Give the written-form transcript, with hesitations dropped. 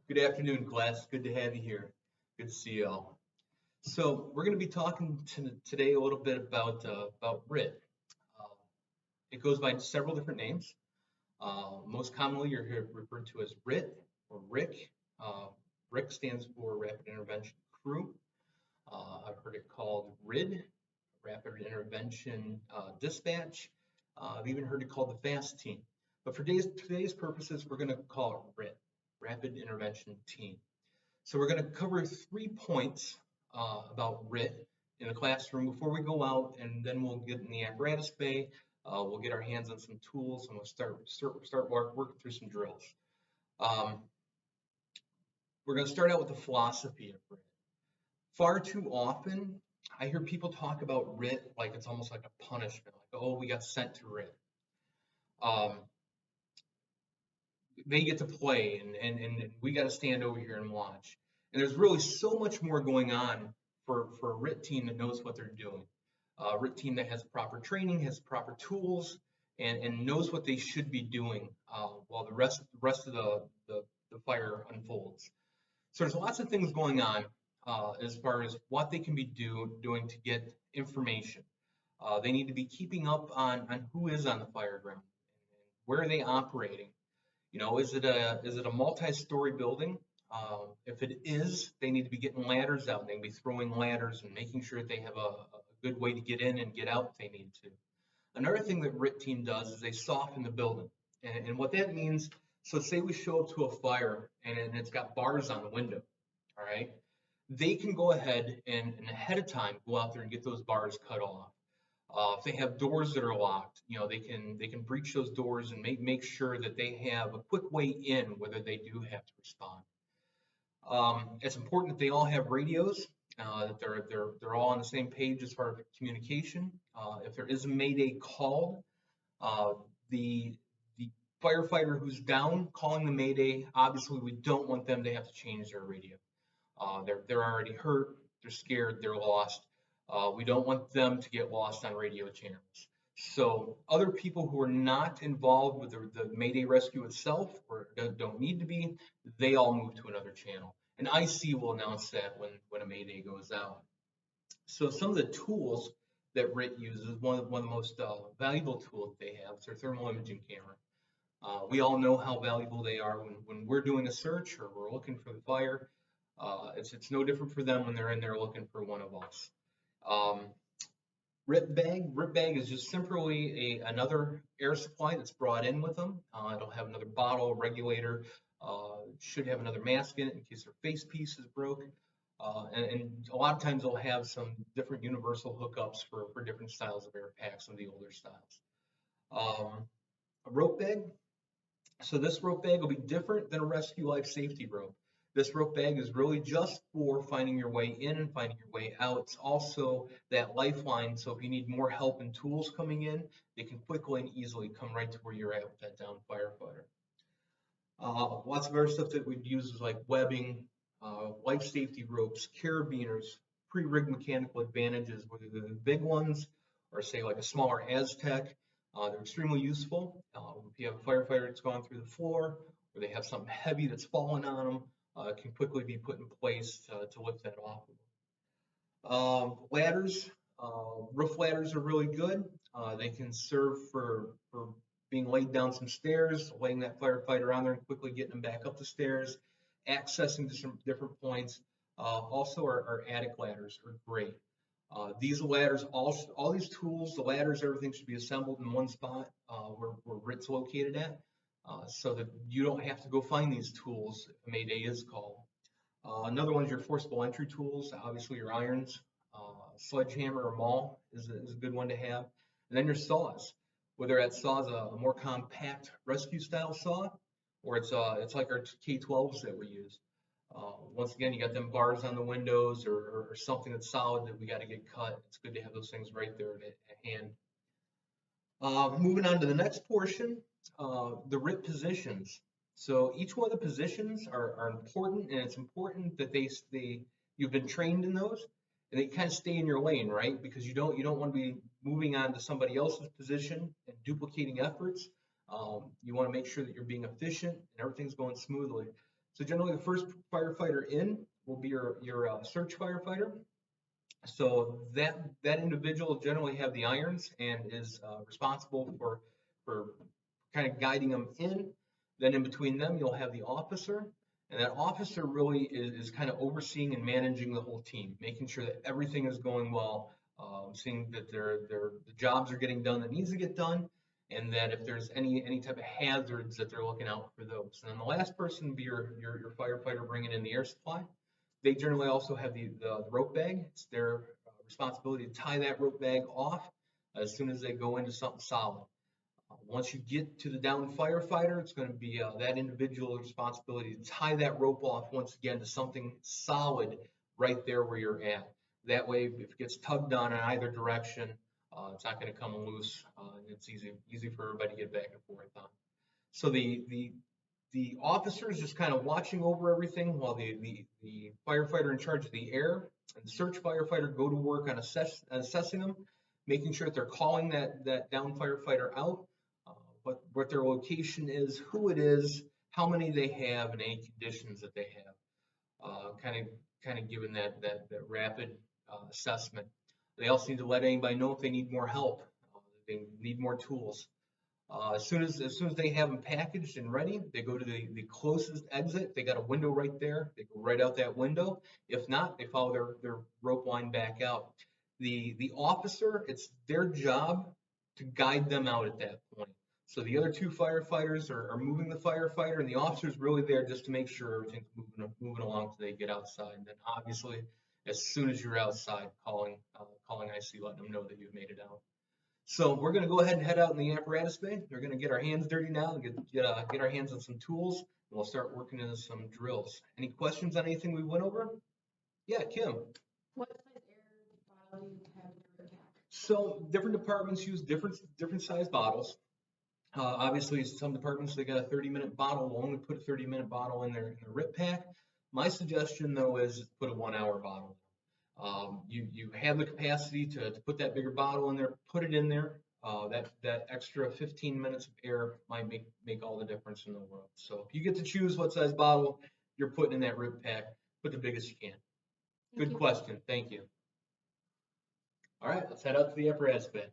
Good afternoon, class. Good to have you here. Good to see you all. So we're going to be talking today a little bit about RIT. Uh, it goes by several different names. Most commonly, you're here referred to as RIT or RIC. Uh, RIC stands for Rapid Intervention Crew. I've heard it called RID, Rapid Intervention Dispatch. I've even heard it called the FAST team. But for today's purposes, we're going to call it RIT, Rapid Intervention Team. So we're going to cover 3 points about RIT in the classroom before we go out, and then we'll get in the apparatus bay. We'll get our hands on some tools, and we'll start working through some drills. We're going to start out with the philosophy of RIT. Far too often, I hear people talk about RIT like it's almost like a punishment, like, oh, we got sent to RIT. They get to play, and we got to stand over here and watch. And there's really so much more going on for a RIT team that knows what they're doing. A RIT team that has proper training, has proper tools, and knows what they should be doing while the rest of the fire unfolds. So there's lots of things going on as far as what they can be doing to get information. They need to be keeping up on who is on the fire ground, and where are they operating. You know, is it a multi-story building? If it is, they need to be getting ladders out. They can be throwing ladders and making sure that they have a good way to get in and get out if they need to. Another thing that RIT team does is they soften the building. And what that means, so say we show up to a fire and it's got bars on the window, all right? They can go ahead and ahead of time go out there and get those bars cut off. If they have doors that are locked, you know, they can breach those doors and make sure that they have a quick way in, whether they do have to respond. It's important that they all have radios, that they're all on the same page as far as communication. If there is a mayday called, the firefighter who's down calling the mayday, obviously we don't want them to have to change their radio. They're already hurt, they're scared, they're lost. We don't want them to get lost on radio channels. So other people who are not involved with the Mayday rescue itself or don't need to be, they all move to another channel. And IC will announce that when a Mayday goes out. So some of the tools that RIT uses, one of the most valuable tools that they have is their thermal imaging camera. We all know how valuable they are when we're doing a search or we're looking for the fire. It's no different for them when they're in there looking for one of us. RIT bag is just simply another air supply that's brought in with them. It'll have another bottle, regulator, should have another mask in it in case their face piece is broke. And a lot of times they'll have some different universal hookups for different styles of air packs, some of the older styles. A rope bag. So this rope bag will be different than a rescue life safety rope. This rope bag is really just for finding your way in and finding your way out. It's also that lifeline, so if you need more help and tools coming in, they can quickly and easily come right to where you're at with that downed firefighter. Lots of other stuff that we'd use is like webbing, life safety ropes, carabiners, pre-rig mechanical advantages, whether they're the big ones or say like a smaller Aztec. They're extremely useful. If you have a firefighter that's gone through the floor or they have something heavy that's fallen on them, it can quickly be put in place to lift that off. Ladders, roof ladders are really good. They can serve for being laid down some stairs, laying that firefighter on there and quickly getting them back up the stairs, accessing to some different points. Also, our attic ladders are great. These ladders, all these tools, the ladders, everything should be assembled in one spot where RIT's located at. So that you don't have to go find these tools if a mayday is called. Another one is your forcible entry tools, obviously your irons, sledgehammer or maul is a good one to have. And then your saws, whether that saw is a more compact rescue style saw or it's like our K12s that we use. Once again, you got them bars on the windows or something that's solid that we got to get cut. It's good to have those things right there at hand. Moving on to the next portion, the RIT positions. So each one of the positions are important, and it's important that you've been trained in those, and they kind of stay in your lane, right? Because you don't want to be moving on to somebody else's position and duplicating efforts. You want to make sure that you're being efficient and everything's going smoothly. So generally the first firefighter in will be your search firefighter. So that individual will generally have the irons and is responsible for kind of guiding them in. Then in between them, you'll have the officer, and that officer really is kind of overseeing and managing the whole team, making sure that everything is going well, seeing that the jobs are getting done that needs to get done, and that if there's any type of hazards that they're looking out for those. And then the last person would be your firefighter bringing in the air supply. They generally also have the rope bag. It's their responsibility to tie that rope bag off as soon as they go into something solid. Once you get to the downed firefighter, it's going to be that individual's responsibility to tie that rope off once again to something solid right there where you're at. That way, if it gets tugged on in either direction, it's not going to come loose, and it's easy for everybody to get back and forth on. So the officer is just kind of watching over everything while the firefighter in charge of the air and the search firefighter go to work on assessing them, making sure that they're calling that down firefighter out, what their location is, who it is, how many they have, and any conditions that they have. Kind of giving that rapid assessment. They also need to let anybody know if they need more help, they need more tools. As soon as they have them packaged and ready, they go to the closest exit. They got a window right there. They go right out that window. If not, they follow their rope line back out. The officer, it's their job to guide them out at that point. So the other two firefighters are moving the firefighter, and the officer's really there just to make sure everything's moving along so they get outside. And then obviously, as soon as you're outside, calling IC, letting them know that you've made it out. So we're going to go ahead and head out in the apparatus bay. We're going to get our hands dirty now and get our hands on some tools, and we'll start working into some drills. Any questions on anything we went over? Yeah, Kim. What size air bottle do you have in your pack? So different departments use different size bottles. Obviously, some departments, they got a 30-minute bottle. We'll only put a 30-minute bottle in their RIP pack. My suggestion, though, is put a 1-hour bottle. You have the capacity to put that bigger bottle in there, put it in there. That extra 15 minutes of air might make all the difference in the world. So if you get to choose what size bottle you're putting in that RIP pack, put the biggest you can. Good question. Thank you. All right, let's head out to the apparatus bay.